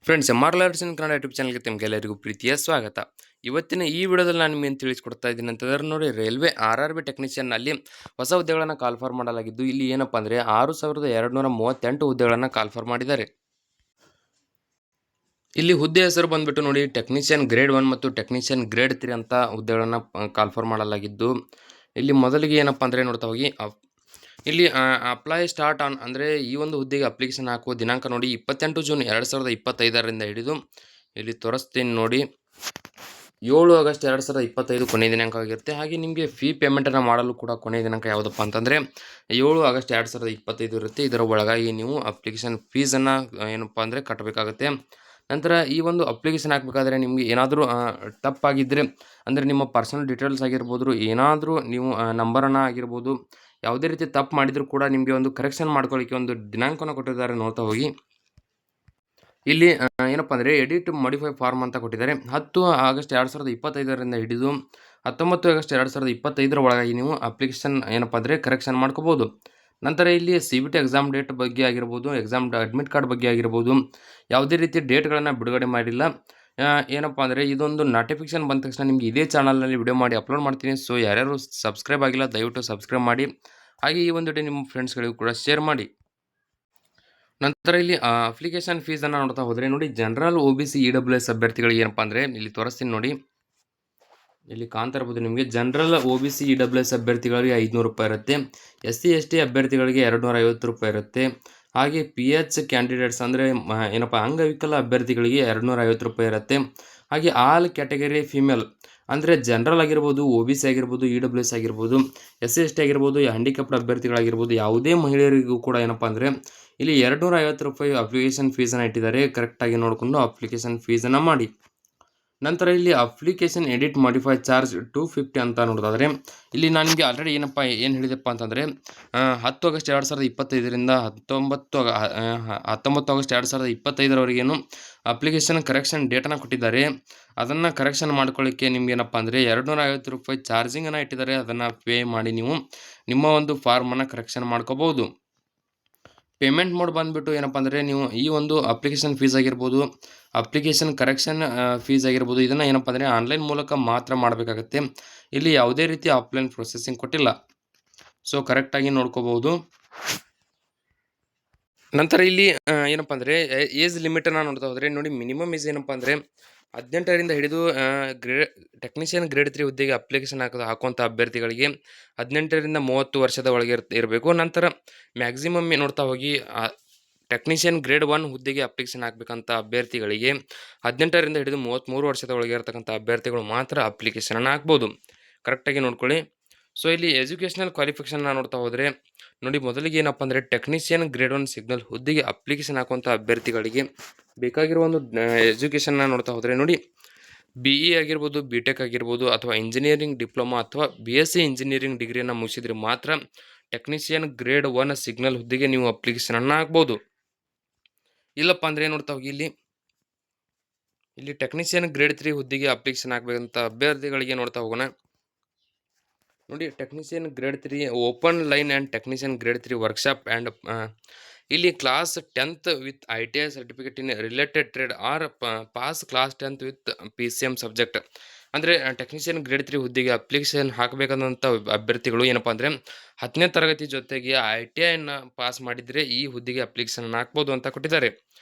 Friends, MR. Kannada YouTube ಚಾನಲ್ಗೆ ತಮಗೆಲ್ಲರಿಗೂ ಪ್ರೀತಿಯ ಸ್ವಾಗತ. ಇವತ್ತಿನ ಈ ವಿಡಿಯೋದಲ್ಲಿ ನಾನು ನಿಮಗೆ ತಿಳಿಸ್ಕೊಡ್ತಾ ಇದ್ದೀನಿ ಅಂತಂದ್ರೆ ನೋಡಿ, ರೈಲ್ವೆ RRB ಟೆಕ್ನಿಷಿಯನ್ನಲ್ಲಿ ಹೊಸ ಹುದ್ದೆಗಳನ್ನು ಕಾಲ್ಫರ್ ಮಾಡಲಾಗಿದ್ದು, ಇಲ್ಲಿ ಏನಪ್ಪ ಅಂದರೆ 6238 ಹುದ್ದೆಗಳನ್ನು ಕಾಲ್ಫರ್ ಮಾಡಿದ್ದಾರೆ. ಇಲ್ಲಿ ಹುದ್ದೆ ಹೆಸರು ಬಂದ್ಬಿಟ್ಟು ನೋಡಿ, ಟೆಕ್ನಿಷಿಯನ್ ಗ್ರೇಡ್ 1 ಮತ್ತು ಟೆಕ್ನಿಷಿಯನ್ ಗ್ರೇಡ್ 3 ಅಂತ ಹುದ್ದೆಗಳನ್ನು ಕಾಲ್ಫರ್ ಮಾಡಲಾಗಿದ್ದು, ಇಲ್ಲಿ ಮೊದಲಿಗೆ ಏನಪ್ಪ ಅಂದರೆ ನೋಡ್ತಾ ಹೋಗಿ ಇಲ್ಲಿ ಅಪ್ಲೈ ಸ್ಟಾರ್ಟ್ ಆನ್ ಅಂದರೆ ಈ ಒಂದು ಹುದ್ದೆಗೆ ಅಪ್ಲಿಕೇಶನ್ ಹಾಕುವ ದಿನಾಂಕ ನೋಡಿ 28 ಜೂನ್ 2025ರಿಂದ ಹಿಡಿದು ಇಲ್ಲಿ ತೋರಿಸ್ತೀನಿ ನೋಡಿ 7 ಆಗಸ್ಟ್ 2025 ಕೊನೆಯ ದಿನಾಂಕ ಆಗಿರುತ್ತೆ. ಹಾಗೆ ನಿಮಗೆ ಫೀ ಪೇಮೆಂಟನ್ನು ಮಾಡಲು ಕೂಡ ಕೊನೆಯ ದಿನಾಂಕ ಯಾವುದಪ್ಪ ಅಂತಂದರೆ 7 ಆಗಸ್ಟ್ 2025 ಇರುತ್ತೆ. ಇದರ ಒಳಗಾಗಿ ನೀವು ಅಪ್ಲಿಕೇಶನ್ ಫೀಸನ್ನು ಏನಪ್ಪ ಅಂದರೆ ಕಟ್ಟಬೇಕಾಗುತ್ತೆ. ನಂತರ ಈ ಒಂದು ಅಪ್ಲಿಕೇಶನ್ ಹಾಕಬೇಕಾದ್ರೆ ನಿಮಗೆ ಏನಾದರೂ ತಪ್ಪಾಗಿದ್ದರೆ ಅಂದರೆ ನಿಮ್ಮ ಪರ್ಸನಲ್ ಡೀಟೇಲ್ಸ್ ಆಗಿರ್ಬೋದು, ಏನಾದರೂ ನೀವು ನಂಬರನ್ನು ಆಗಿರ್ಬೋದು, ಯಾವುದೇ ರೀತಿ ತಪ್ಪು ಮಾಡಿದರೂ ಕೂಡ ನಿಮಗೆ ಒಂದು ಕರೆಕ್ಷನ್ ಮಾಡ್ಕೊಳ್ಳಿಕ್ಕೆ ಒಂದು ದಿನಾಂಕವನ್ನು ಕೊಟ್ಟಿದ್ದಾರೆ. ನೋಡ್ತಾ ಹೋಗಿ ಇಲ್ಲಿ ಏನಪ್ಪ ಅಂದರೆ ಎಡಿಟ್ ಮಾಡಿಫೈ ಫಾರ್ಮ್ ಅಂತ ಕೊಟ್ಟಿದ್ದಾರೆ. 10 ಆಗಸ್ಟ್ 2025ರಿಂದ ಹಿಡಿದು 19 ಆಗಸ್ಟ್ 2025 ಒಳಗಾಗಿ ನೀವು ಅಪ್ಲಿಕೇಶನ್ ಏನಪ್ಪ ಅಂದರೆ ಕರೆಕ್ಷನ್ ಮಾಡ್ಕೋಬೋದು. ನಂತರ ಇಲ್ಲಿ CBT ಎಕ್ಸಾಮ್ ಡೇಟ್ ಬಗ್ಗೆ ಆಗಿರ್ಬೋದು, ಎಕ್ಸಾಮ್ ಅಡ್ಮಿಟ್ ಕಾರ್ಡ್ ಬಗ್ಗೆ ಆಗಿರ್ಬೋದು, ಯಾವುದೇ ರೀತಿ ಡೇಟ್ಗಳನ್ನು ಬಿಡುಗಡೆ ಮಾಡಿಲ್ಲ. ಏನಪ್ಪ ಅಂದರೆ ಇದೊಂದು ನೋಟಿಫಿಕೇಶನ್ ಬಂದ ತಕ್ಷಣ ನಿಮಗೆ ಇದೇ ಚಾನಲ್ನಲ್ಲಿ ವಿಡಿಯೋ ಮಾಡಿ ಅಪ್ಲೋಡ್ ಮಾಡ್ತೀನಿ. ಸೊ ಯಾರ್ಯಾರು ಸಬ್ಸ್ಕ್ರೈಬ್ ಆಗಿಲ್ಲ ದಯವಿಟ್ಟು ಸಬ್ಸ್ಕ್ರೈಬ್ ಮಾಡಿ. ಹಾಗೆ ಈ ಒಂದು ಡೇ ನಿಮ್ಮ ಫ್ರೆಂಡ್ಸ್ಗಳಿಗೂ ಕೂಡ ಶೇರ್ ಮಾಡಿ. ನಂತರ ಇಲ್ಲಿ ಅಪ್ಲಿಕೇಶನ್ ಫೀಸನ್ನು ನೋಡ್ತಾ ಹೋದರೆ ನೋಡಿ, ಜನರಲ್ OBC EWS ಅಭ್ಯರ್ಥಿಗಳಿಗೆ ಏನಪ್ಪ ಅಂದರೆ ಇಲ್ಲಿ ತೋರಿಸ್ತೀನಿ ನೋಡಿ, ಇಲ್ಲಿ ಕಾಣ್ತಾ ಇರ್ಬೋದು ನಿಮಗೆ. ಜನರಲ್ OBC EWS ಅಭ್ಯರ್ಥಿಗಳಿಗೆ 500 ರೂಪಾಯಿ ಇರುತ್ತೆ. SC ST ಅಭ್ಯರ್ಥಿಗಳಿಗೆ 250 ರೂಪಾಯಿ ಇರುತ್ತೆ. ಹಾಗೆ PH ಕ್ಯಾಂಡಿಡೇಟ್ಸ್ ಅಂದರೆ ಏನಪ್ಪ ಅಂಗವಿಕಲ ಅಭ್ಯರ್ಥಿಗಳಿಗೆ 250 ರೂಪಾಯಿ ಇರುತ್ತೆ. ಹಾಗೆ ಆಲ್ ಕ್ಯಾಟಗರಿ ಫಿಮೇಲ್ ಅಂದರೆ ಜನರಲ್ ಆಗಿರ್ಬೋದು, OBC ಆಗಿರ್ಬೋದು, EWS ಆಗಿರ್ಬೋದು, SC ST ಆಗಿರ್ಬೋದು, ಹ್ಯಾಂಡಿಕ್ಯಾಪ್ಡ್ ಅಭ್ಯರ್ಥಿಗಳಾಗಿರ್ಬೋದು, ಯಾವುದೇ ಮಹಿಳೆಯರಿಗೂ ಕೂಡ ಏನಪ್ಪ ಅಂದರೆ ಇಲ್ಲಿ 250 ರೂಪಾಯಿ ಅಪ್ಲಿಕೇಶನ್ ಫೀಸನ್ನು ಇಟ್ಟಿದ್ದಾರೆ. ಕರೆಕ್ಟಾಗಿ ನೋಡಿಕೊಂಡು ಅಪ್ಲಿಕೇಶನ್ ಫೀಸನ್ನು ಮಾಡಿ. ನಂತರ ಇಲ್ಲಿ ಅಪ್ಲಿಕೇಶನ್ ಎಡಿಟ್ ಮಾಡಿಫೈ ಚಾರ್ಜ್ 250 ಅಂತ ನೋಡೋದಾದರೆ ಇಲ್ಲಿ ನಾನು ನಿಮಗೆ ಆಲ್ರೆಡಿ ಏನು ಹೇಳಿದೆಪ್ಪ ಅಂತಂದರೆ 10 ಆಗಸ್ಟ್ 2025ರಿಂದ 19 ಆಗಸ್ಟ್ 2025ರವರೆಗೇನು ಅಪ್ಲಿಕೇಶನ್ ಕರೆಕ್ಷನ್ ಡೇಟನ್ನು ಕೊಟ್ಟಿದ್ದಾರೆ. ಅದನ್ನು ಕರೆಕ್ಷನ್ ಮಾಡ್ಕೊಳ್ಳಿಕ್ಕೆ ನಿಮ್ಗೆ ಏನಪ್ಪ ಅಂದರೆ 250 ರೂಪಾಯಿ ಚಾರ್ಜಿಂಗನ್ನು ಇಟ್ಟಿದ್ದಾರೆ. ಅದನ್ನು ಪೇ ಮಾಡಿ ನೀವು ನಿಮ್ಮ ಒಂದು ಫಾರ್ಮನ್ನು ಕರೆಕ್ಷನ್ ಮಾಡ್ಕೋಬೋದು. ಪೇಮೆಂಟ್ ಮೋಡ್ ಬಂದುಬಿಟ್ಟು ಏನಪ್ಪ ಅಂದರೆ ನೀವು ಈ ಒಂದು ಅಪ್ಲಿಕೇಶನ್ ಫೀಸ್ ಆಗಿರ್ಬೋದು, ಅಪ್ಲಿಕೇಶನ್ ಕರೆಕ್ಷನ್ ಫೀಸ್ ಆಗಿರ್ಬೋದು, ಇದನ್ನು ಏನಪ್ಪ ಅಂದರೆ ಆನ್ಲೈನ್ ಮೂಲಕ ಮಾತ್ರ ಮಾಡಬೇಕಾಗತ್ತೆ. ಇಲ್ಲಿ ಯಾವುದೇ ರೀತಿ ಆಫ್ಲೈನ್ ಪ್ರೊಸೆಸಿಂಗ್ ಕೊಟ್ಟಿಲ್ಲ. ಸೊ ಕರೆಕ್ಟಾಗಿ ನೋಡ್ಕೋಬೋದು. ನಂತರ ಇಲ್ಲಿ ಏನಪ್ಪ ಅಂದರೆ ಏಜ್ ಲಿಮಿಟನ್ನು ನೋಡ್ತಾ ಹೋದರೆ ನೋಡಿ, ಮಿನಿಮಮ್ ಏಜ್ ಏನಪ್ಪ ಅಂದರೆ 18ರಿಂದ ಹಿಡಿದು ಟೆಕ್ನಿಷಿಯನ್ ಗ್ರೇಡ್ 3 ಹುದ್ದೆಗೆ ಅಪ್ಲಿಕೇಶನ್ ಹಾಕುವಂಥ ಅಭ್ಯರ್ಥಿಗಳಿಗೆ 18ರಿಂದ 30 ವರ್ಷದ ಒಳಗೆ ಇರಬೇಕು. ನಂತರ ಮ್ಯಾಕ್ಸಿಮಮ್ ನೋಡ್ತಾ ಹೋಗಿ ಟೆಕ್ನಿಷಿಯನ್ ಗ್ರೇಡ್ 1 ಹುದ್ದೆಗೆ ಅಪ್ಲಿಕೇಶನ್ ಹಾಕಬೇಕಂತ ಅಭ್ಯರ್ಥಿಗಳಿಗೆ 18ರಿಂದ ಹಿಡಿದು 33 ವರ್ಷದ ಒಳಗೆ ಇರತಕ್ಕಂಥ ಅಭ್ಯರ್ಥಿಗಳು ಮಾತ್ರ ಅಪ್ಲಿಕೇಶನನ್ನು ಹಾಕ್ಬೋದು. ಕರೆಕ್ಟಾಗಿ ನೋಡ್ಕೊಳ್ಳಿ. ಸೊ ಇಲ್ಲಿ ಎಜುಕೇಷನಲ್ ಕ್ವಾಲಿಫಿಕೇಷನ್ನ ನೋಡ್ತಾ ಹೋದರೆ ನೋಡಿ, ಮೊದಲಿಗೆ ಏನಪ್ಪ ಅಂದರೆ ಟೆಕ್ನಿಷಿಯನ್ ಗ್ರೇಡ್ 1 ಸಿಗ್ನಲ್ ಹುದ್ದೆಗೆ ಅಪ್ಲಿಕೇಶನ್ ಹಾಕುವಂಥ ಅಭ್ಯರ್ಥಿಗಳಿಗೆ ಬೇಕಾಗಿರುವ ಒಂದು ಎಜುಕೇಷನ್ನ ನೋಡ್ತಾ ಹೋದರೆ ನೋಡಿ, BE ಆಗಿರ್ಬೋದು, BTech ಆಗಿರ್ಬೋದು, ಅಥವಾ ಇಂಜಿನಿಯರಿಂಗ್ ಡಿಪ್ಲೊಮಾ ಅಥವಾ BSc ಇಂಜಿನಿಯರಿಂಗ್ ಡಿಗ್ರಿಯನ್ನು ಮುಗಿಸಿದರೆ ಮಾತ್ರ ಟೆಕ್ನಿಷಿಯನ್ ಗ್ರೇಡ್ 1 ಸಿಗ್ನಲ್ ಹುದ್ದೆಗೆ ನೀವು ಅಪ್ಲಿಕೇಶನನ್ನು ಹಾಕ್ಬೋದು. ಇಲ್ಲಪ್ಪ ಅಂದರೆ ನೋಡ್ತಾ ಹೋಗಿ ಇಲ್ಲಿ ಟೆಕ್ನಿಷಿಯನ್ ಗ್ರೇಡ್ 3 ಹುದ್ದೆಗೆ ಅಪ್ಲಿಕೇಶನ್ ಹಾಕಬೇಕಂತ ಅಭ್ಯರ್ಥಿಗಳಿಗೆ ನೋಡ್ತಾ ಹೋಗೋಣ. ನೋಡಿ, technician grade 3 open line and technician grade 3 workshop and ಇಲ್ಲಿ class 10th with ITI certificate in related trade or pass class 10th with PCM subject. ಅಂದರೆ ಟೆಕ್ನಿಷಿಯನ್ ಗ್ರೇಡ್ 3 ಹುದ್ದೆಗೆ ಅಪ್ಲಿಕೇಶನ್ ಹಾಕಬೇಕಂತ ಅಭ್ಯರ್ಥಿಗಳು ಏನಪ್ಪ ಅಂದರೆ 10ನೇ ತರಗತಿ ಜೊತೆಗೆ ITIನ ಪಾಸ್ ಮಾಡಿದರೆ ಈ ಹುದ್ದೆಗೆ ಅಪ್ಲಿಕೇಶನ್ ಹಾಕ್ಬೋದು ಅಂತ ಕೊಟ್ಟಿದ್ದಾರೆ.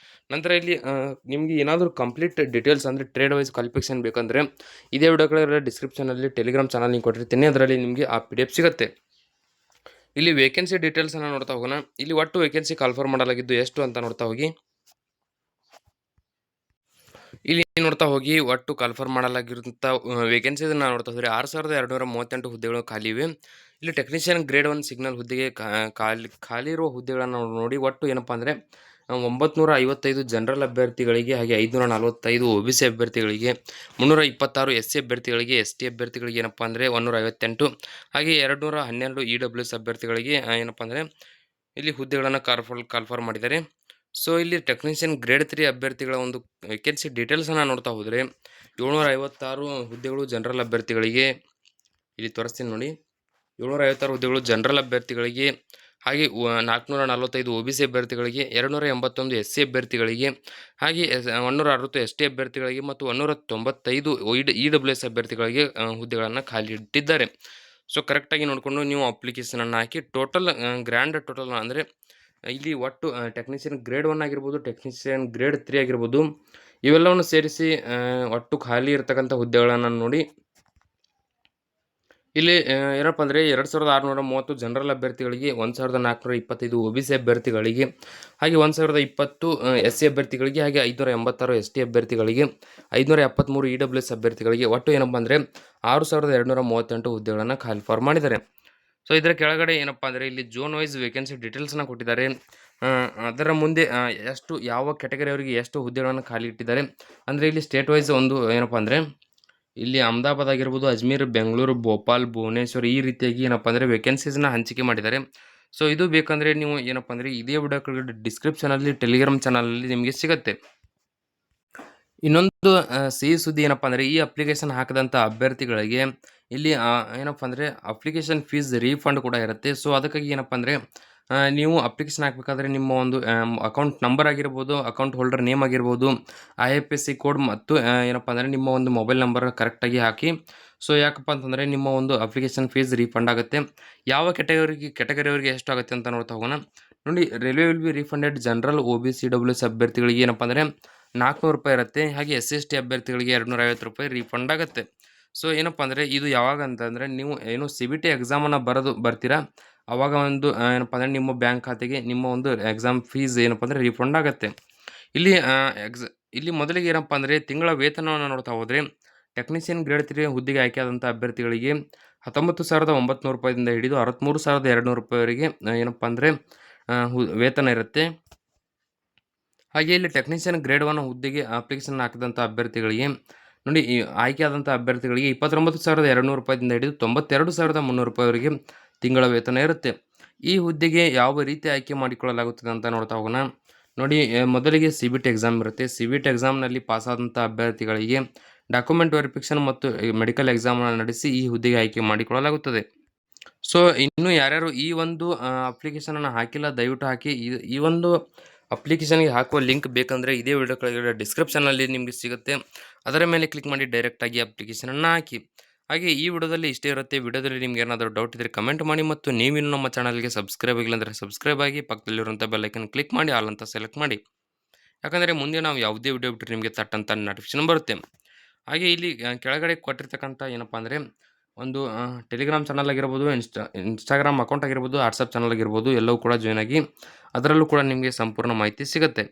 ನಂತರ ಇಲ್ಲಿ ನಿಮಗೆ ಏನಾದರೂ ಕಂಪ್ಲೀಟ್ ಡೀಟೇಲ್ಸ್ ಅಂದರೆ ಟ್ರೇಡ್ ವೈಸ್ ಕ್ವಾಲಿಫಿಕೇಷನ್ ಬೇಕಂದರೆ ಇದೇ ವಿಡಿಯೋ ಡಿಸ್ಕ್ರಿಪ್ಷನಲ್ಲಿ ಟೆಲಿಗ್ರಾಮ್ ಚಾನಲ್ ಲಿಂಕ್ ಕೊಟ್ಟಿರ್ತೀನಿ. ಅದರಲ್ಲಿ ನಿಮಗೆ ಆ PDF ಸಿಗುತ್ತೆ. ಇಲ್ಲಿ ವೇಕೆನ್ಸಿ ಡೀಟೇಲ್ಸನ್ನು ನೋಡ್ತಾ ಹೋಗೋಣ. ಇಲ್ಲಿ ಒಟ್ಟು ವೇಕೆನ್ಸಿ ಕಾಲ್ಫರ್ ಮಾಡಲಾಗಿದ್ದು ಎಷ್ಟು ಅಂತ ನೋಡ್ತಾ ಹೋಗಿ, ಇಲ್ಲಿ ನೋಡ್ತಾ ಹೋಗಿ ಒಟ್ಟು ಕಾಲ್ಫರ್ ಮಾಡಲಾಗಿರುವಂಥ ವೇಕೆನ್ಸಿಯನ್ನು ನೋಡ್ತಾ ಹೋದರೆ 6238 ಹುದ್ದೆಗಳು ಖಾಲಿ ಇವೆ. ಇಲ್ಲಿ ಟೆಕ್ನಿಷಿಯನ್ ಗ್ರೇಡ್ 1 ಸಿಗ್ನಲ್ ಹುದ್ದೆಗೆ ಖಾಲಿ ಇರುವ ಹುದ್ದೆಗಳನ್ನು ನೋಡಿ ಒಟ್ಟು ಏನಪ್ಪ ಅಂದರೆ 955 ಜನರಲ್ ಅಭ್ಯರ್ಥಿಗಳಿಗೆ, ಹಾಗೆ 545 OBC ಅಭ್ಯರ್ಥಿಗಳಿಗೆ, 326 SC ಅಭ್ಯರ್ಥಿಗಳಿಗೆ, ST ಅಭ್ಯರ್ಥಿಗಳಿಗೆ ಏನಪ್ಪ ಅಂದರೆ 158, ಹಾಗೆ 212 EWS ಅಭ್ಯರ್ಥಿಗಳಿಗೆ ಏನಪ್ಪ ಅಂದರೆ ಇಲ್ಲಿ ಹುದ್ದೆಗಳನ್ನು ಕಾಲ್ಫರ್ ಮಾಡಿದ್ದಾರೆ. ಸೊ ಇಲ್ಲಿ ಟೆಕ್ನಿಷಿಯನ್ ಗ್ರೇಡ್ 3 ಅಭ್ಯರ್ಥಿಗಳ ಒಂದು ವೇಕೆನ್ಸಿ ಡೀಟೇಲ್ಸನ್ನು ನೋಡ್ತಾ ಹೋದರೆ 756 ಹುದ್ದೆಗಳು ಜನರಲ್ ಅಭ್ಯರ್ಥಿಗಳಿಗೆ, ಇಲ್ಲಿ ತೋರಿಸ್ತೀನಿ ನೋಡಿ, 756 ಹುದ್ದೆಗಳು ಜನರಲ್ ಅಭ್ಯರ್ಥಿಗಳಿಗೆ, ಹಾಗೆ 445 OBC ಅಭ್ಯರ್ಥಿಗಳಿಗೆ, 281 SC ಅಭ್ಯರ್ಥಿಗಳಿಗೆ, ಹಾಗೆ 160 ST ಅಭ್ಯರ್ಥಿಗಳಿಗೆ ಮತ್ತು 195 EWS ಅಭ್ಯರ್ಥಿಗಳಿಗೆ ಹುದ್ದೆಗಳನ್ನು ಖಾಲಿ ಇಟ್ಟಿದ್ದಾರೆ. ಸೊ ಕರೆಕ್ಟಾಗಿ ನೋಡಿಕೊಂಡು ನೀವು ಅಪ್ಲಿಕೇಶನನ್ನು ಹಾಕಿ ಗ್ರ್ಯಾಂಡ್ ಟೋಟಲ್ ಅಂದರೆ ಇಲ್ಲಿ ಒಟ್ಟು ಟೆಕ್ನಿಷಿಯನ್ ಗ್ರೇಡ್ 1 ಆಗಿರ್ಬೋದು, ಟೆಕ್ನಿಷಿಯನ್ ಗ್ರೇಡ್ 3 ಆಗಿರ್ಬೋದು, ಇವೆಲ್ಲವನ್ನು ಸೇರಿಸಿ ಒಟ್ಟು ಖಾಲಿ ಇರತಕ್ಕಂಥ ಹುದ್ದೆಗಳನ್ನು ನೋಡಿ. ಇಲ್ಲಿ ಏನಪ್ಪ ಅಂದರೆ 2630 ಜನರಲ್ ಅಭ್ಯರ್ಥಿಗಳಿಗೆ, 1425 OBC ಅಭ್ಯರ್ಥಿಗಳಿಗೆ, ಹಾಗೆ 1020 SC ಅಭ್ಯರ್ಥಿಗಳಿಗೆ, ಹಾಗೆ 586 ST ಅಭ್ಯರ್ಥಿಗಳಿಗೆ, 573 EWS ಅಭ್ಯರ್ಥಿಗಳಿಗೆ ಒಟ್ಟು ಏನಪ್ಪ ಅಂದರೆ 6238 ಹುದ್ದೆಗಳನ್ನು ಖಾಲಿ ಮಾಡಿದ್ದಾರೆ. ಸೊ ಇದರ ಕೆಳಗಡೆ ಏನಪ್ಪ ಅಂದರೆ ಇಲ್ಲಿ ಝೋನ್ ವೈಸ್ ವೇಕೆನ್ಸಿ ಡೀಟೇಲ್ಸ್ನ ಕೊಟ್ಟಿದ್ದಾರೆ. ಅದರ ಮುಂದೆ ಯಾವ ಕ್ಯಾಟಗರಿಯವರಿಗೆ ಎಷ್ಟು ಹುದ್ದೆಗಳನ್ನು ಖಾಲಿ ಇಟ್ಟಿದ್ದಾರೆ ಅಂದರೆ ಇಲ್ಲಿ ಸ್ಟೇಟ್ ವೈಸ್ ಒಂದು ಏನಪ್ಪ ಅಂದರೆ ಇಲ್ಲಿ ಅಹಮದಾಬಾದ್ ಆಗಿರ್ಬೋದು, ಅಜ್ಮೀರ್, ಬೆಂಗಳೂರು, ಭೋಪಾಲ್, ಭುವನೇಶ್ವರ್ ಈ ರೀತಿಯಾಗಿ ಏನಪ್ಪ ಅಂದರೆ ವೇಕೆನ್ಸೀಸ್ನ ಹಂಚಿಕೆ ಮಾಡಿದ್ದಾರೆ. ಸೊ ಇದು ಬೇಕಂದರೆ ನೀವು ಏನಪ್ಪ ಅಂದರೆ ಇದೇ ವಿಡಿಯೋ ಕೆಳಗಡೆ ಡಿಸ್ಕ್ರಿಪ್ಷನಲ್ಲಿ ಟೆಲಿಗ್ರಾಮ್ ಚಾನಲಲ್ಲಿ ನಿಮಗೆ ಸಿಗುತ್ತೆ. ಇನ್ನೊಂದು ಸಿಹಿ ಸುದ್ದಿ ಏನಪ್ಪ ಅಂದರೆ ಈ ಅಪ್ಲಿಕೇಶನ್ ಹಾಕಿದಂಥ ಅಭ್ಯರ್ಥಿಗಳಿಗೆ ಇಲ್ಲಿ ಏನಪ್ಪ ಅಂದರೆ ಅಪ್ಲಿಕೇಶನ್ ಫೀಸ್ ರೀಫಂಡ್ ಕೂಡ ಇರುತ್ತೆ. ಸೊ ಅದಕ್ಕಾಗಿ ಏನಪ್ಪ ಅಂದರೆ ನೀವು ಅಪ್ಲಿಕೇಶನ್ ಹಾಕಬೇಕಾದ್ರೆ ನಿಮ್ಮ ಒಂದು ಅಕೌಂಟ್ ನಂಬರ್ ಆಗಿರ್ಬೋದು, ಅಕೌಂಟ್ ಹೋಲ್ಡರ್ ನೇಮ್ ಆಗಿರ್ಬೋದು, IFSC ಕೋಡ್ ಮತ್ತು ಏನಪ್ಪ ಅಂದರೆ ನಿಮ್ಮ ಒಂದು ಮೊಬೈಲ್ ನಂಬರ್ ಕರೆಕ್ಟಾಗಿ ಹಾಕಿ. ಸೊ ಯಾಕಪ್ಪ ಅಂತಂದರೆ ನಿಮ್ಮ ಒಂದು ಅಪ್ಲಿಕೇಶನ್ ಫೀಸ್ ರೀಫಂಡ್ ಆಗುತ್ತೆ. ಯಾವ ಕ್ಯಾಟಗರಿಯವರಿಗೆ ಎಷ್ಟು ಆಗುತ್ತೆ ಅಂತ ನೋಡ್ತಾ ಹೋಗೋಣ. ನೋಡಿ, railway will be refunded general OBC EWS ಅಭ್ಯರ್ಥಿಗಳಿಗೆ ಏನಪ್ಪ ಅಂದರೆ 400 ರೂಪಾಯಿ ಇರುತ್ತೆ. ಹಾಗೆ SC ST ಅಭ್ಯರ್ಥಿಗಳಿಗೆ 250 ರೂಪಾಯಿ ರೀಫಂಡ್ ಆಗುತ್ತೆ. ಸೊ ಏನಪ್ಪ ಅಂದರೆ ಇದು ಯಾವಾಗ ಅಂತಂದರೆ ನೀವು ಏನು CBT ಎಕ್ಸಾಮನ್ನು ಬರ್ತೀರಾ ಆವಾಗ ಒಂದು ಏನಪ್ಪ ಅಂದರೆ ನಿಮ್ಮ ಬ್ಯಾಂಕ್ ಖಾತೆಗೆ ನಿಮ್ಮ ಒಂದು ಎಕ್ಸಾಮ್ ಫೀಸ್ ಏನಪ್ಪ ಅಂದರೆ ರೀಫಂಡ್ ಆಗುತ್ತೆ. ಇಲ್ಲಿ ಮೊದಲಿಗೆ ಏನಪ್ಪ ಅಂದರೆ ತಿಂಗಳ ವೇತನವನ್ನು ನೋಡ್ತಾ ಹೋದರೆ ಟೆಕ್ನಿಷಿಯನ್ ಗ್ರೇಡ್ 3 ಹುದ್ದೆಗೆ ಆಯ್ಕೆಯಾದಂಥ ಅಭ್ಯರ್ಥಿಗಳಿಗೆ 19,900 ರೂಪಾಯಿಂದ ಹಿಡಿದು 63,200 ರೂಪಾಯಿವರೆಗೆ ಏನಪ್ಪ ಅಂದರೆ ವೇತನ ಇರುತ್ತೆ. ಹಾಗೆ ಇಲ್ಲಿ ಟೆಕ್ನಿಷಿಯನ್ ಗ್ರೇಡ್ 1 ಹುದ್ದೆಗೆ ಅಪ್ಲಿಕೇಶನ್ ಹಾಕಿದಂಥ ಅಭ್ಯರ್ಥಿಗಳಿಗೆ ನೋಡಿ, ಈ ಆಯ್ಕೆಯಾದಂಥ ಅಭ್ಯರ್ಥಿಗಳಿಗೆ 29,200 ರೂಪಾಯಿಂದ ಹಿಡಿದು 92,300 ರೂಪಾಯಿವರೆಗೆ ತಿಂಗಳ ವೇತನ ಇರುತ್ತೆ. ಈ ಹುದ್ದೆಗೆ ಯಾವ ರೀತಿ ಆಯ್ಕೆ ಮಾಡಿಕೊಳ್ಳಲಾಗುತ್ತದೆ ಅಂತ ನೋಡ್ತಾ ಹೋಗೋಣ. ನೋಡಿ, ಮೊದಲಿಗೆ CBT ಎಕ್ಸಾಮ್ ಇರುತ್ತೆ. CBT ಎಕ್ಸಾಮ್ನಲ್ಲಿ ಪಾಸಾದಂಥ ಅಭ್ಯರ್ಥಿಗಳಿಗೆ ಡಾಕ್ಯುಮೆಂಟ್ ವೆರಿಫಿಕೇಷನ್ ಮತ್ತು ಮೆಡಿಕಲ್ ಎಕ್ಸಾಮನ್ನು ನಡೆಸಿ ಈ ಹುದ್ದೆಗೆ ಆಯ್ಕೆ ಮಾಡಿಕೊಳ್ಳಲಾಗುತ್ತದೆ. ಸೊ ಇನ್ನು ಯಾರ್ಯಾರು ಈ ಒಂದು ಅಪ್ಲಿಕೇಶನನ್ನು ಹಾಕಿಲ್ಲ ದಯವಿಟ್ಟು ಹಾಕಿ. ಈ ಒಂದು ಅಪ್ಲಿಕೇಶನ್ಗೆ ಹಾಕುವ ಲಿಂಕ್ ಬೇಕಂದರೆ ಇದೇ ವಿಡಿಯೋ ಕೆಳಗಡೆ ಡಿಸ್ಕ್ರಿಪ್ಷನಲ್ಲಿ ನಿಮಗೆ ಸಿಗುತ್ತೆ. ಅದರ ಮೇಲೆ ಕ್ಲಿಕ್ ಮಾಡಿ ಡೈರೆಕ್ಟಾಗಿ ಅಪ್ಲಿಕೇಶನನ್ನು ಹಾಕಿ. ಹಾಗೆ ಈ ವಿಡಿಯೋದಲ್ಲಿ ಇಷ್ಟೇ ಇರುತ್ತೆ. ವಿಡಿಯೋದಲ್ಲಿ ನಿಮ್ಗೆ ಏನಾದರೂ ಡೌಟ್ ಇದ್ದರೆ ಕಮೆಂಟ್ ಮಾಡಿ ಮತ್ತು ನೀವಿನ್ನು ನಮ್ಮ ಚಾನಲ್ಗೆ ಸಬ್ಸ್ಕ್ರೈಬ್ ಆಗಿಲ್ಲ ಅಂದರೆ ಸಬ್ಸ್ಕ್ರೈಬ್ ಆಗಿ ಪಕ್ಕದಲ್ಲಿರುವಂಥ ಬೆಲ್ಲೈಕನ್ ಕ್ಲಿಕ್ ಮಾಡಿ ಆಲ್ ಅಂತ ಸೆಲೆಕ್ಟ್ ಮಾಡಿ. ಯಾಕಂದರೆ ಮುಂದೆ ನಾವು ಯಾವುದೇ ವಿಡಿಯೋ ಬಿಟ್ಟರೆ ನಿಮಗೆ ತಟ್ಟಂತ ನೋಟಿಫಿಕೇಶನ್ ಬರುತ್ತೆ. ಹಾಗೆ ಇಲ್ಲಿ ಕೆಳಗಡೆ ಕೊಟ್ಟಿರ್ತಕ್ಕಂಥ ಏನಪ್ಪ ಅಂದರೆ ಒಂದು ಟೆಲಿಗ್ರಾಮ್ ಚಾನಲ್ ಆಗಿರ್ಬೋದು, ಇನ್ಸ್ಟಾಗ್ರಾಮ್ ಅಕೌಂಟ್ ಆಗಿರ್ಬೋದು, ವಾಟ್ಸಪ್ ಚಾನಲ್ ಆಗಿರ್ಬೋದು, ಎಲ್ಲವೂ ಕೂಡ ಜಾಯ್ನ್ ಆಗಿ ಅದರಲ್ಲೂ ಕೂಡ ನಿಮಗೆ ಸಂಪೂರ್ಣ ಮಾಹಿತಿ ಸಿಗುತ್ತೆ.